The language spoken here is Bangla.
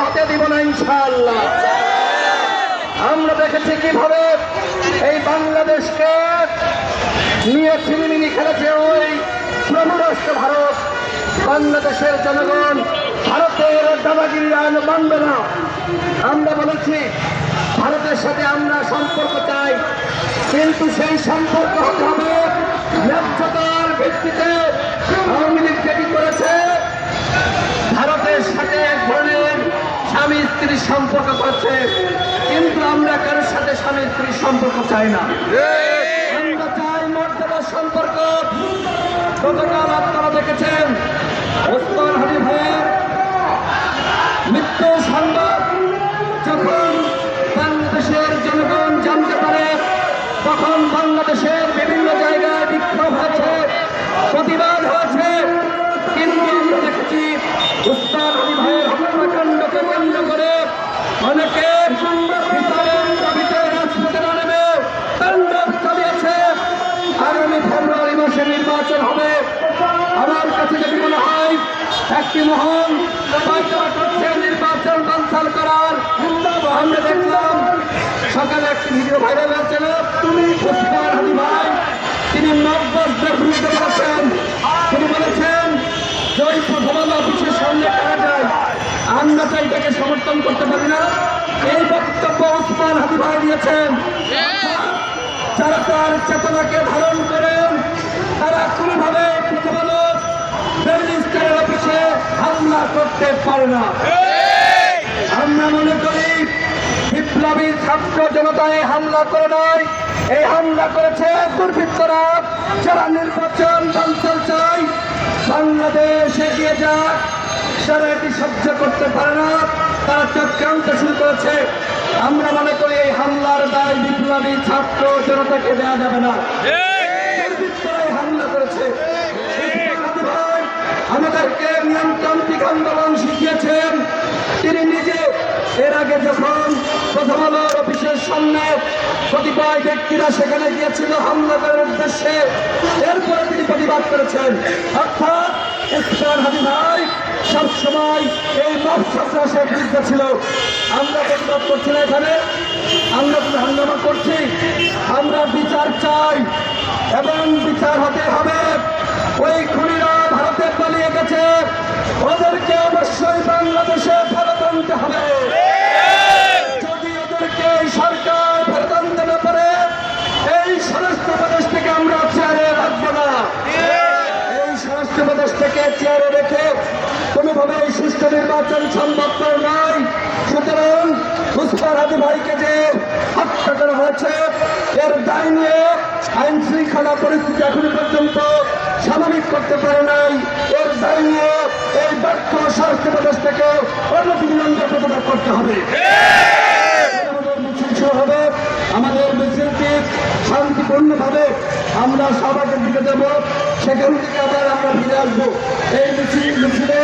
হতে দিব না ইনশাআল্লাহ। আমরা দেখেছি কিভাবে এই বাংলাদেশকে নিয়ে ছিনিমিনি খেলেছে ওই প্রভু রাষ্ট্র ভারত। বাংলাদেশের জনগণ ভারতের দাদাগিরি আইন মানবে না। আমরা বলেছি ভারতের সাথে আমরা সম্পর্ক চাই, কিন্তু সেই সম্পর্ক হতে হবে ন্যায্যতার ভিত্তিতে। আওয়ামী লীগ যেটি করেছে, ভারতের সাথে এক ধরনের স্বামী স্ত্রীর সম্পর্ক করছে, কিন্তু আমরা কারোর সাথে স্বামী স্ত্রীর সম্পর্ক চাই না। আমরা চাই মর্যাদার সম্পর্ক। গতকাল আপনারা দেখেছেন ওসমান হাদি ভাইয়ের মৃত্যু সংবাদ যখন বাংলাদেশের জনগণ জানতে পারে, তখন বাংলাদেশের বিভিন্ন জায়গায় বিক্ষোভ হয়েছে, প্রতিবাদ হয়েছে। কিন্তু আমরা দেখেছি ওসমান হাদি ভাইয়ের হত্যাকাণ্ডকে কেন্দ্র করে অনেকে বিচারের দাবিতে রাজপথে নেমে তাণ্ডব চালিয়েছে। আগামী ফেব্রুয়ারি মাসে নির্বাচন হবে। আমার কাছে যদি মনে হয় একটি মহল পায়তারা করছে নির্বাচন বানচাল করার। আমরা দেখলাম সকালে একটি ভিডিও ভাইরাল হয়েছিল, ওসমান হাদি ভাই তিনি নব্বসদের বিরুদ্ধে বলেছেন। তিনি বলেছেন যে ওই প্রথম আলো অফিসের সামনে কারা যায়, আমরা তো এটাকে সমর্থন করতে পারি না। এই বক্তব্য ওসমান হাদি ভাই দিয়েছেন। যারা তার চেতনাকে ধারণ করেন তারা কোনোভাবে প্রথম আলো রেজিস্ট্রারের অফিসে হামলা করতে পারে না। আমরা মনে করি বিপ্লবী ছাত্র জনতায় হামলা করে নাই, এই হামলা করেছে দুর্বৃত্তরা, যারা নির্বাচন বানচাল চায়, বাংলাদেশ এগিয়ে যাক, যারা এটি সহ্য করতে পারে না, তারা চক্রান্ত শুরু করেছে। আমরা মনে করি এই হামলার দায় বিপ্লবী ছাত্র জনতাকে দেওয়া যাবে না। দুর্বৃত্তরাই হামলা করেছে। আমাদেরকে নিয়মতান্ত্রিক আন্দোলন শিখিয়েছেন। তিনি নিজে এর আগে যখন প্রথম আলোর অফিসের সামনে কতিপয় ব্যক্তিরা সেখানে গিয়েছিল হামলা করার উদ্দেশ্যে, এরপরে তিনি প্রতিবাদ করেছেন। অর্থাৎ ওসমান হাদি ভাই সবসময় এই মব সন্ত্রাসের বিরুদ্ধে ছিল। আমরা প্রতিবাদ করছি না, এখানে আমরা হাঙ্গামা করছি। আমরা বিচার চাই এবং বিচার হতে হবে। ওই খুনিরা ভারতে পালিয়ে গেছে, ওদেরকে অবশ্যই বাংলাদেশে ফেরত আনতে হবে। যদি ওদেরকে সরকার ফেরত আনতে না পারে, এই স্বরাষ্ট্র প্রদেশ থেকে আমরা চেয়ারে রাখবো না। এই স্বরাষ্ট্র প্রদেশ থেকে চেয়ারে রেখে কোনোভাবে এই সুষ্ঠু নির্বাচন সম্ভব নয়। সুতরাং ওসমান হাদি ভাইকে যে হত্যা করা হয়েছে, এর দায় নিয়ে আইন শৃঙ্খলা পরিস্থিতি এখনো পর্যন্ত স্বাভাবিক করতে পারে নাই। এর দায় নিয়ে এই ব্যর্থ স্বরাষ্ট্র প্রদেশ থেকে অনতিবিলম্বে প্রতিবাদ করতে হবে। আমাদের মিছিল শুরু হবে। আমাদের মিছিলটি শান্তিপূর্ণভাবে আমরা সবাইকে দিকে দেব, সেখান থেকে আবার আমরা ফিরে আসবো। এই মিছিলে